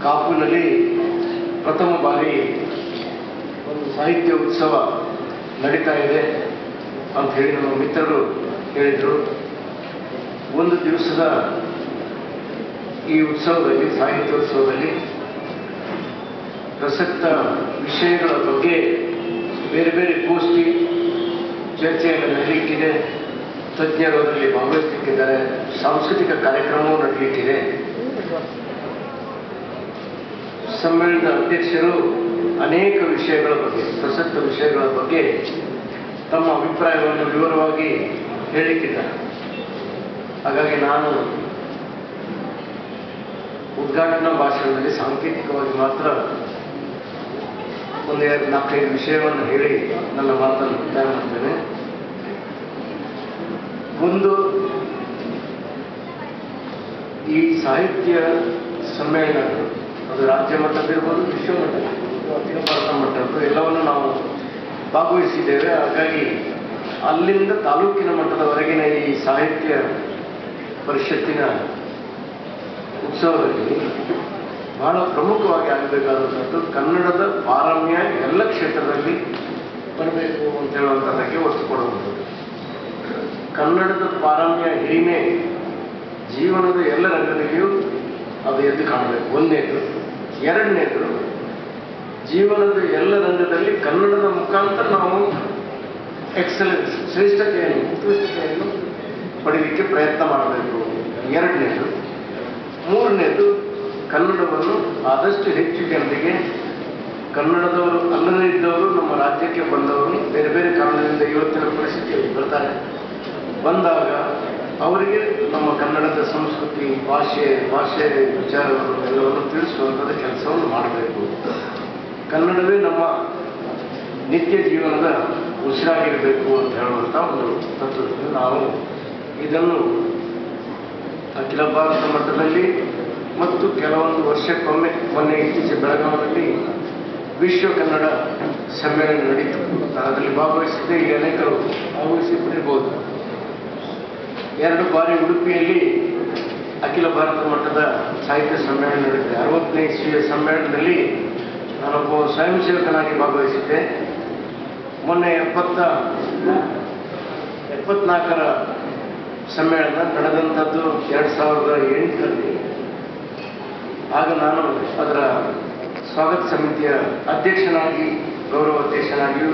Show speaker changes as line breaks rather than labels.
ಕಾಪುನಲ್ಲಿ ಪ್ರಥಮ ಬಾರಿ ಒಂದು ಸಾಹಿತ್ಯ ಉತ್ಸವ ನಡೀತಾ ಇದೆ ಅಂತ ಹೇಳಿ ನಮ್ಮ ಮಿತ್ರರು ಹೇಳಿದರು. ಒಂದು ದಿವಸದ ಈ ಉತ್ಸವದಲ್ಲಿ, ಸಾಹಿತ್ಯೋತ್ಸವದಲ್ಲಿ ಪ್ರಸಕ್ತ ವಿಷಯಗಳ ಬಗ್ಗೆ ಬೇರೆ ಬೇರೆ ಗೋಷ್ಠಿ ಚರ್ಚೆಯನ್ನು ನಡೆಯಲಿಕ್ಕಿದೆ. ತಜ್ಞರು ಅದರಲ್ಲಿ ಭಾಗವಹಿಸಲಿಕ್ಕಿದ್ದಾರೆ. ಸಾಂಸ್ಕೃತಿಕ ಕಾರ್ಯಕ್ರಮವೂ ನಡೆಯಲಿಕ್ಕಿದೆ. ಸಮ್ಮೇಳನದ ಅಧ್ಯಕ್ಷರು ಅನೇಕ ವಿಷಯಗಳ ಬಗ್ಗೆ, ಪ್ರಸಕ್ತ ವಿಷಯಗಳ ಬಗ್ಗೆ ತಮ್ಮ ಅಭಿಪ್ರಾಯವನ್ನು ವಿವರವಾಗಿ ಹೇಳಲಿಕ್ಕಿದ್ದಾರೆ. ಹಾಗಾಗಿ ನಾನು ಉದ್ಘಾಟನಾ ಭಾಷಣದಲ್ಲಿ ಸಾಂಕೇತಿಕವಾಗಿ ಮಾತ್ರ ಒಂದು 4-5 ವಿಷಯವನ್ನು ಹೇಳಿ ನನ್ನ ಮಾತನ್ನು ಮುಕ್ತಾಯ ಮಾಡ್ತೇನೆ. ಒಂದು, ಈ ಸಾಹಿತ್ಯ ಸಮ್ಮೇಳನಗಳು ಅದು ರಾಜ್ಯ ಮಟ್ಟದಿರ್ಬೋದು, ವಿಶ್ವ ಮಟ್ಟದಿರ್ಬೋದು, ಅಖಿಲ ಭಾರತ ಮಟ್ಟದ್ದು ಎಲ್ಲವನ್ನು ನಾವು ಭಾಗವಹಿಸಿದ್ದೇವೆ. ಹಾಗಾಗಿ ಅಲ್ಲಿಂದ ತಾಲೂಕಿನ ಮಟ್ಟದವರೆಗಿನ ಈ ಸಾಹಿತ್ಯ ಪರಿಷತ್ತಿನ ಉತ್ಸವದಲ್ಲಿ ಬಹಳ ಪ್ರಮುಖವಾಗಿ ಆಗಬೇಕಾದಂಥದ್ದು ಕನ್ನಡದ ಪಾರಮ್ಯ ಎಲ್ಲ ಕ್ಷೇತ್ರದಲ್ಲಿ ಬರಬೇಕು ಅಂತ ಹೇಳುವಂಥದ್ದಕ್ಕೆ ಒತ್ತು ಕೊಡುವಂಥದ್ದು. ಕನ್ನಡದ ಪಾರಮ್ಯ ಹಿರಿಮೆ ಜೀವನದ ಎಲ್ಲ ರಂಗದಲ್ಲಿಯೂ ಅದು ಎದ್ದು ಕಾಣಬೇಕು. ಒಂದನೇದು. ಎರಡನೇದು, ಜೀವನದ ಎಲ್ಲ ರಂಗದಲ್ಲಿ ಕನ್ನಡದ ಮುಖಾಂತರ ನಾವು ಎಕ್ಸಲೆನ್ಸ್, ಶ್ರೇಷ್ಠತೆಯನ್ನು, ಉತ್ಕೃಷ್ಟತೆಯನ್ನು ಪಡೆಯಲಿಕ್ಕೆ ಪ್ರಯತ್ನ ಮಾಡಬೇಕು. ಎರಡನೇದು. ಮೂರನೇದು, ಕನ್ನಡವನ್ನು ಆದಷ್ಟು ಹೆಚ್ಚು ಜನರಿಗೆ, ಕನ್ನಡದವರು ಅಲ್ಲದೇ ಇದ್ದವರು ನಮ್ಮ ರಾಜ್ಯಕ್ಕೆ ಬಂದವರು ಬೇರೆ ಬೇರೆ ಕಾರಣದಿಂದ ಇವತ್ತಿನ ಪರಿಸ್ಥಿತಿಯಲ್ಲಿ ಬರ್ತಾರೆ. ಬಂದಾಗ ಅವರಿಗೆ ನಮ್ಮ ಕನ್ನಡದ ಸಂಸ್ಕೃತಿ, ಭಾಷೆ ವಿಚಾರಗಳು ಎಲ್ಲವನ್ನು ತಿಳಿಸುವಂಥದ್ದು ಕೆಲಸವನ್ನು ಮಾಡಬೇಕು. ಕನ್ನಡವೇ ನಮ್ಮ ನಿತ್ಯ ಜೀವನದ ಉಸಿರಾಗಿರಬೇಕು ಅಂತ ಹೇಳುವಂಥ ಒಂದು ತತ್ವದಿಂದ ನಾವು ಇದನ್ನು ಅಖಿಲ ಭಾರತ ಮಟ್ಟದಲ್ಲಿ ಮತ್ತು ಕೆಲವೊಂದು ವರ್ಷಕ್ಕೊಮ್ಮೆ, ಮೊನ್ನೆ ಇತ್ತೀಚೆಗೆ ಬೆಳಗಾವಿಯಲ್ಲಿ ವಿಶ್ವ ಕನ್ನಡ ಸಮ್ಮೇಳನ ನಡೀತು. ಅದರಲ್ಲಿ ಭಾಗವಹಿಸಿದ್ದೆ. ಈಗ ಅನೇಕರು ಭಾಗವಹಿಸಿರ್ಬೋದು. 2 ಬಾರಿ ಉಡುಪಿಯಲ್ಲಿ ಅಖಿಲ ಭಾರತ ಮಟ್ಟದ ಸಾಹಿತ್ಯ ಸಮ್ಮೇಳನ ನಡೆದಿದೆ. 60ನೇ ಇಸ್ವಿಯ ಸಮ್ಮೇಳನದಲ್ಲಿ ನಾನೊಬ್ಬ ಸ್ವಯಂ ಸೇವಕನಾಗಿ ಭಾಗವಹಿಸಿದ್ದೆ. ಮೊನ್ನೆ 74ರ ಸಮ್ಮೇಳನ ನಡೆದಂಥದ್ದು 2008ರಲ್ಲಿ. ಆಗ ನಾನು ಅದರ ಸ್ವಾಗತ ಸಮಿತಿಯ ಅಧ್ಯಕ್ಷನಾಗಿ, ಗೌರವ ಅಧ್ಯಕ್ಷನಾಗಿಯೂ